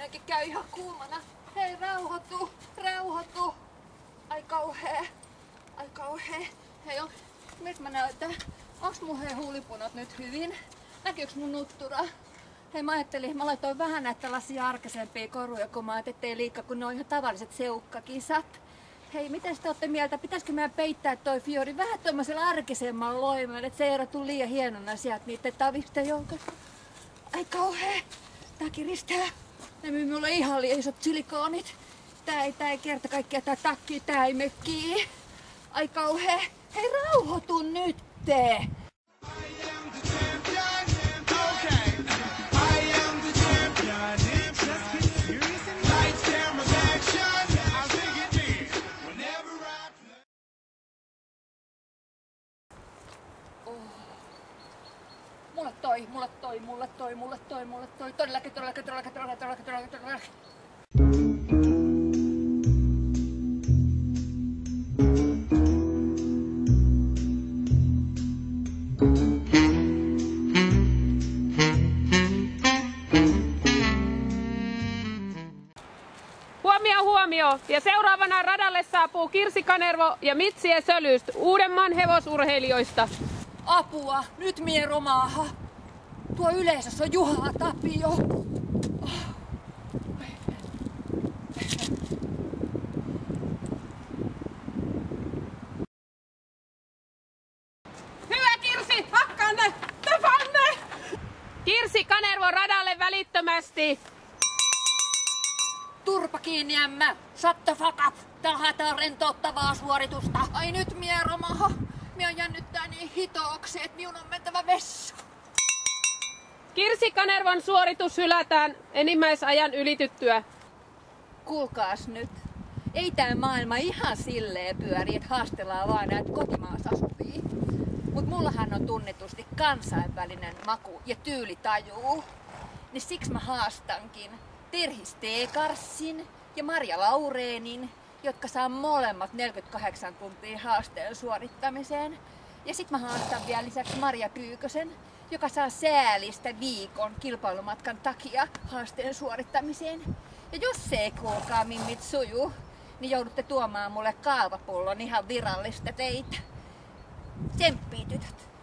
Ennenkin käy ihan kuumana. Hei, rauhoitu, rauhoitu. Ai kauhea. Ai kauhea. Hei, miltä mä näytän? Onks mun huulipunot nyt hyvin? Näkyykö mun nuttura? Hei, mä ajattelin, mä laitoin vähän näitä tällaisia arkeisempia koruja, kun mä ajattelin, ettei liikaa, kun ne on ihan tavalliset seukkakisat. Hei, miten te ootte mieltä? Pitäisikö meidän peittää toi fiori vähän tommosella arkisemmalla loimella, että se ei erotu liian hienona sieltä niitten tavisten joukosta? Ai kauhea! Tää kiristää. Ne myy mulle ihan liian isot silikoonit. Tää ei kerta kaikkiaan tää takki, tää ei mökkii. Ai kauhea! Hei, rauhoitu nyt te! Mulle toi. Todellakin. Huomio! Ja seuraavana radalle saapuu Kirsi Kanervo ja Mitsie Sölyst Uudenmaan hevosurheilijoista. Apua! Nyt mie romaaha! Tuo yleisössä on Juha Tapio. Hyvä Kirsi! Hakkaanne! Tapanne! Kirsi Kanervo radalle välittömästi! Turpa kiinni, ämmä! Shut the fuck up! Täällä haetaan rentouttavaa suoritusta. Ai nyt mie romaha! Mie jännittää niin hitooksi, et minun on mentävä vessaan. Kirsi Kanervon suoritus hylätään enimmäisajan ylityttyä. Kuulkaas nyt. Ei tää maailma ihan silleen pyöri, että haastellaan vaan näitä kotimaassa asuvia. Mut mullahan on tunnetusti kansainvälinen maku ja tyylitaju. Niin siksi mä haastankin Terhi Steekarssin ja Marja Laureenin, jotka saa molemmat 48 tuntia haasteen suorittamiseen. Ja sit mä haastan vielä lisäksi Marja Pyykösen, joka saa säälistä viikon kilpailumatkan takia haasteen suorittamiseen. Ja jos se ei kuulkaa mimmit suju, niin joudutte tuomaan mulle kaavapullon ihan virallista teitä. Tsemppii tytöt!